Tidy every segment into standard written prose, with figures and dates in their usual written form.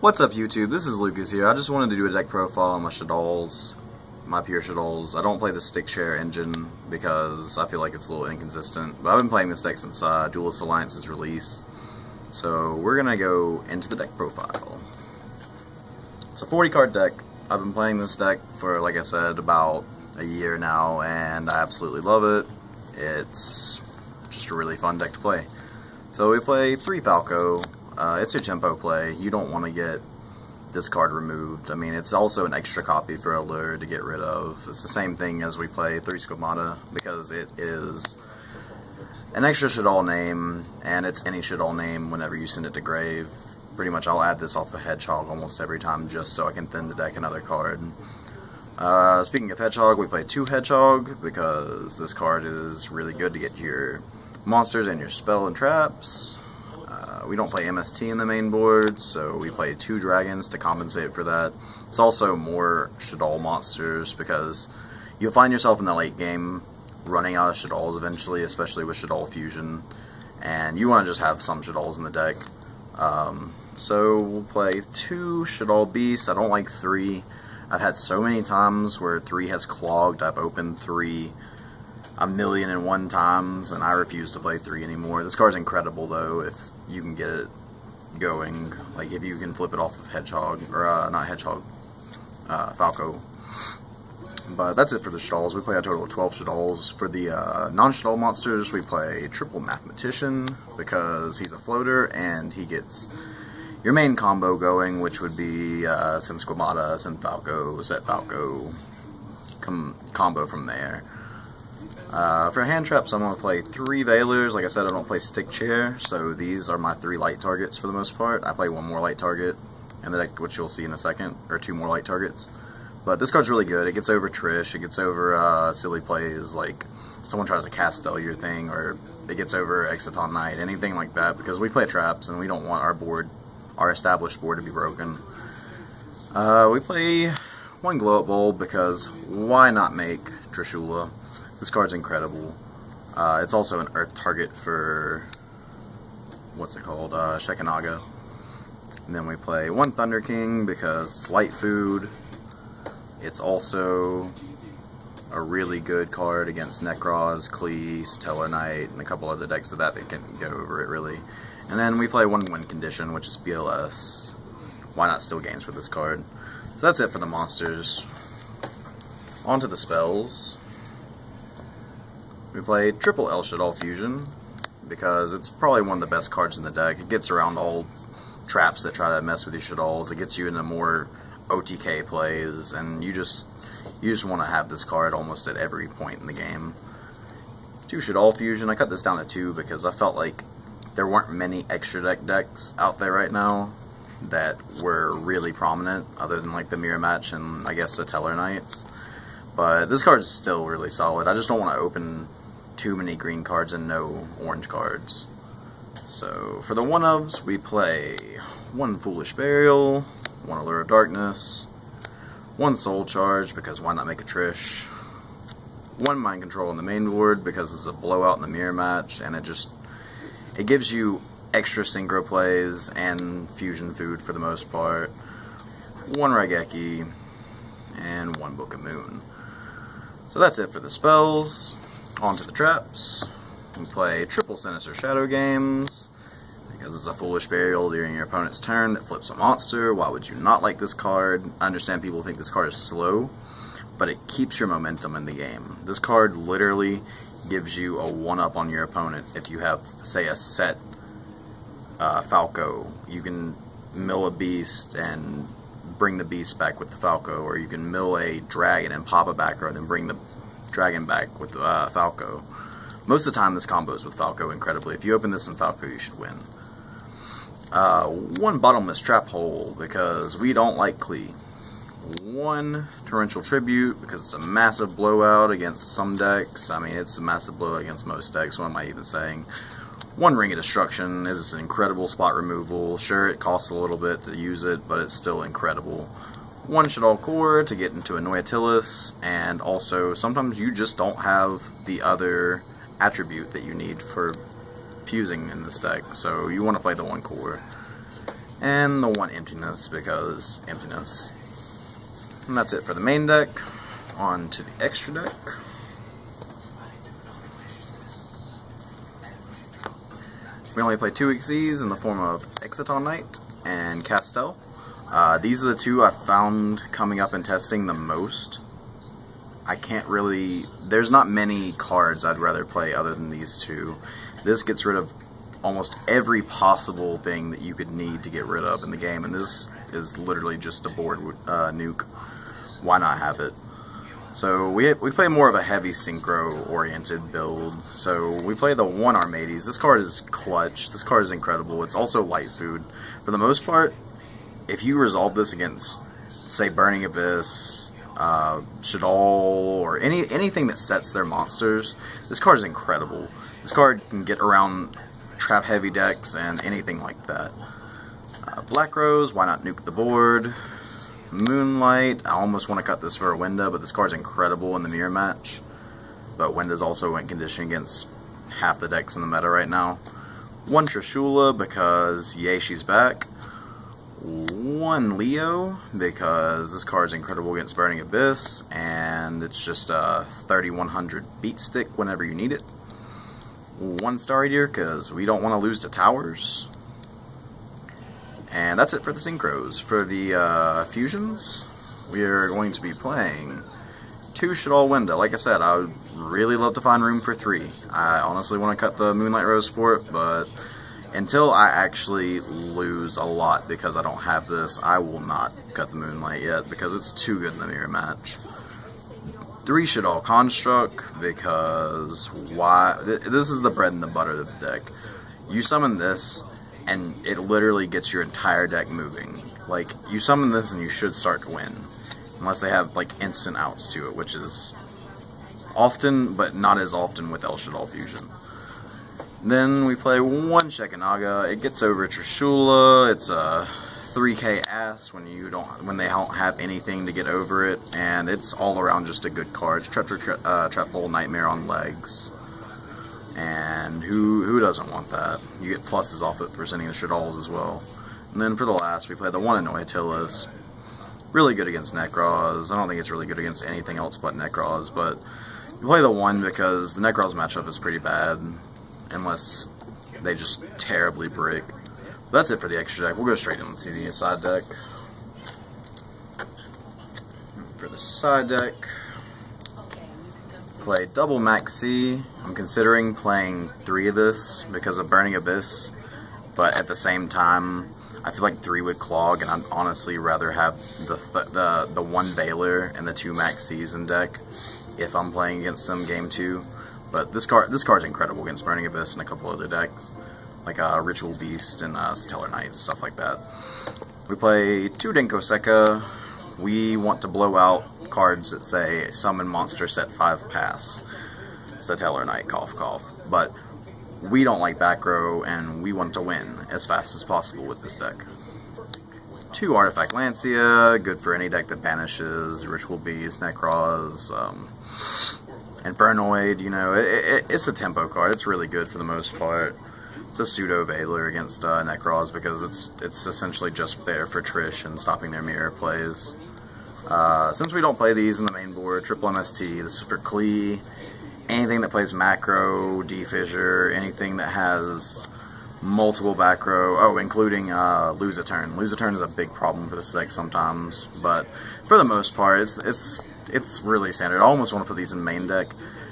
What's up YouTube, this is Lucas here. I just wanted to do a deck profile on my Shaddolls, my pure Shaddolls. I don't play the stick share engine because I feel like it's a little inconsistent, but I've been playing this deck since Duelist Alliance's release. So we're going to go into the deck profile. It's a 40 card deck. I've been playing this deck for, like I said, about a year now, and I absolutely love it. It's just a really fun deck to play. So we play 3 Falco. It's your tempo play. You don't want to get this card removed. I mean, it's also an extra copy for Allure to get rid of. It's the same thing as we play 3 Squamata, because it is an extra Shaddoll name, and it's any Shaddoll name whenever you send it to grave. Pretty much I'll add this off of Hedgehog almost every time just so I can thin the deck another card. Speaking of Hedgehog, we play 2 Hedgehog because this card is really good to get your monsters and your spell and traps. We don't play MST in the main board, so we play 2 dragons to compensate for that. It's also more Shaddoll monsters because you'll find yourself in the late game running out of Shaddolls eventually, especially with Shaddoll Fusion, and you want to just have some Shaddolls in the deck. So we'll play 2 Shaddoll Beasts. I don't like 3. I've had so many times where 3 has clogged. I've opened 3 1,000,001 times, and I refuse to play 3 anymore. This card's incredible, though, if you can get it going. Like, if you can flip it off of Hedgehog, or, not Hedgehog, Falco. But that's it for the Shaddolls. We play a total of 12 Shaddolls. For the non-Shaddoll monsters, we play Triple Mathematician, because he's a floater, and he gets your main combo going, which would be send Squamata, send Falco, set Falco, combo from there. For hand traps, I'm going to play 3 Veilers. Like I said, I don't play stick chair, so these are my 3 light targets for the most part. I play 1 more light target in the deck, which you'll see in a second, or 2 more light targets. But this card's really good. It gets over Trish, it gets over silly plays like someone tries to cast Deluge thing, or it gets over Exciton Knight, anything like that, because we play traps and we don't want our board, our established board, to be broken. We play 1 Glow Up Bulb because why not make Trishula? This card's incredible. It's also an Earth target for, what's it called, Shekanaga. And then we play 1 Thunder King because it's light food. It's also a really good card against Nekroz, Klee, Stellar Knight, and a couple other decks of that can go over it, really. And then we play 1 Win Condition, which is BLS. Why not steal games with this card? So that's it for the monsters. On to the spells. We play Triple El Shaddoll Fusion because it's probably one of the best cards in the deck. It gets around all traps that try to mess with your Shaddolls. It gets you into more OTK plays, and you just want to have this card almost at every point in the game. 2 Shaddoll Fusion. I cut this down to 2 because I felt like there weren't many extra deck decks out there right now that were really prominent, other than like the Mirror Match and I guess the Teller Knights. But this card is still really solid. I just don't want to open too many green cards and no orange cards. So for the 1-ofs, we play 1 Foolish Burial, 1 Allure of Darkness, 1 Soul Charge, because why not make a Trish, 1 Mind Control on the main board, because it's a blowout in the Mirror Match, and it gives you extra Synchro plays and fusion food for the most part, 1 Raigeki, and 1 Book of Moon. So that's it for the spells. On to the traps. We play Triple Sinister Shadow Games because it's a Foolish Burial during your opponent's turn that flips a monster. Why would you not like this card? I understand people think this card is slow, but it keeps your momentum in the game. This card literally gives you a 1-up on your opponent. If you have, say, a set Falco, you can mill a beast and bring the beast back with the Falco, or you can mill a dragon and pop a back row and then bring the dragon back with Falco. Most of the time this combos with Falco incredibly. If you open this in Falco, you should win. 1 Bottomless Trap Hole because we don't like Klee. 1 Torrential Tribute because it's a massive blowout against some decks. I mean, it's a massive blowout against most decks. What am I even saying? 1 Ring of Destruction is an incredible spot removal. Sure, it costs a little bit to use it, but it's still incredible. 1 Shaddoll Core to get into a Noyatilis, and also sometimes you just don't have the other attribute that you need for fusing in this deck, so you want to play the 1 Core. And the one emptiness, because emptiness. And that's it for the main deck. On to the extra deck. We only play 2 Xyz in the form of Exciton Knight and Castell. These are the two I found coming up in testing the most. I can't really... There's not many cards I'd rather play other than these two. This gets rid of almost every possible thing that you could need to get rid of in the game, and this is literally just a board nuke. Why not have it? So we play more of a heavy synchro-oriented build. So we play the 1 Armades. This card is clutch. This card is incredible. It's also light food. For the most part, if you resolve this against, say, Burning Abyss, Shaddoll, or anything that sets their monsters, this card is incredible. This card can get around trap-heavy decks and anything like that. Black Rose, why not nuke the board? Moonlight, I almost want to cut this for a Winda, but this card's incredible in the mirror match. But Winda's also win condition against half the decks in the meta right now. 1 Trishula, because yay, she's back. 1 Leo, because this card's incredible against Burning Abyss, and it's just a 3100 beat stick whenever you need it. 1 Starry Deer, because we don't want to lose to towers. And that's it for the Synchros. For the fusions, we are going to be playing 2 Shaddoll Winda. Like I said, I would really love to find room for 3. I honestly want to cut the Moonlight Rose for it, but until I actually lose a lot because I don't have this, I will not cut the Moonlight yet, because it's too good in the mirror match. 3 Shaddoll Construct, because why? This is the bread and the butter of the deck. You summon this, and it literally gets your entire deck moving. Like, you summon this and you should start to win. Unless they have, like, instant outs to it, which is often, but not as often with El Shaddoll Fusion. Then we play 1 Shekinaga. It gets over Trishula. It's a 3k ass when they don't have anything to get over it, and it's all around just a good card. It's Trap Hole Nightmare on legs. And who doesn't want that? You get pluses off it for sending the Shaddolls as well. And then for the last, we play the 1 Anoyatilas. Really good against Necros. I don't think it's really good against anything else but Necros, but you play the 1 because the Necros matchup is pretty bad, unless they just terribly brick. But that's it for the extra deck. We'll go straight into the side deck. For the side deck, play double Maxi. I'm considering playing 3 of this because of Burning Abyss, but at the same time, I feel like 3 would clog, and I'd honestly rather have the 1 Veiler and the 2 Maxis in deck if I'm playing against them game 2. But this card's incredible against Burning Abyss and a couple other decks, like Ritual Beast and Stellar Knights, stuff like that. We play 2 Denko Sekka. We want to blow out cards that say summon monster set 5 pass. Stellar Knight, cough cough. But we don't like back row, and we want to win as fast as possible with this deck. 2 Artifact Lancia, good for any deck that banishes Ritual Beast, Necros, Infernoid. You know, it's a tempo card. It's really good for the most part. It's a pseudo Veiler against Necros because it's essentially just there for Trish and stopping their mirror plays. Since we don't play these in the main board, triple MST, this is for Klee. Anything that plays macro, defissure, anything that has multiple back row, oh, including lose a turn. Lose a turn is a big problem for this deck sometimes, but for the most part, it's really standard. I almost want to put these in main deck,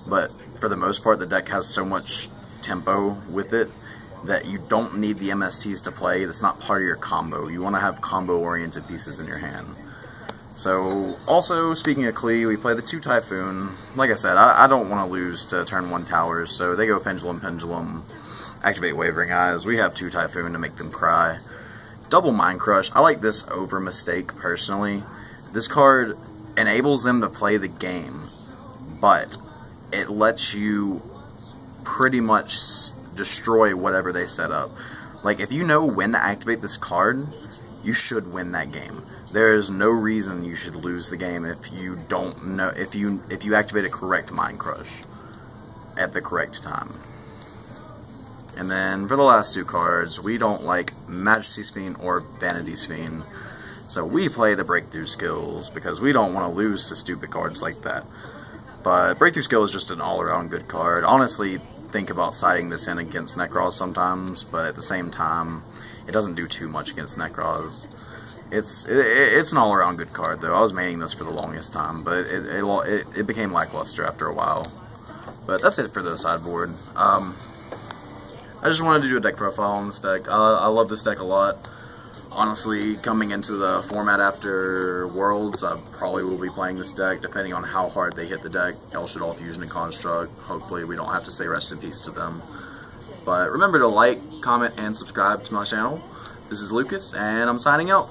but for the most part, the deck has so much tempo with it that you don't need the MSTs to play. That's not part of your combo. You want to have combo-oriented pieces in your hand. So, also, speaking of Klee, we play the 2 Typhoon. Like I said, I don't want to lose to turn 1 towers, so they go Pendulum, activate Wavering Eyes. We have 2 Typhoon to make them cry. Double Mind Crush. I like this over Mistake, personally. This card enables them to play the game, but it lets you pretty much destroy whatever they set up. Like, if you know when to activate this card, you should win that game. There's no reason you should lose the game if you don't know, if you activate a correct Mind Crush at the correct time. And then for the last two cards, we don't like Majesty's Fiend or Vanity's Fiend. So we play the Breakthrough Skills because we don't want to lose to stupid cards like that. But Breakthrough Skill is just an all-around good card. Honestly, think about siding this in against Necros sometimes, but at the same time, it doesn't do too much against Necros. It's an all-around good card, though. I was maining this for the longest time, but it became lackluster after a while. But that's it for the sideboard. I just wanted to do a deck profile on this deck. I love this deck a lot. Honestly, coming into the format after Worlds, I probably will be playing this deck, depending on how hard they hit the deck. Shaddoll, Fusion, and Construct. Hopefully we don't have to say rest in peace to them. But remember to like, comment, and subscribe to my channel. This is Lucas, and I'm signing out.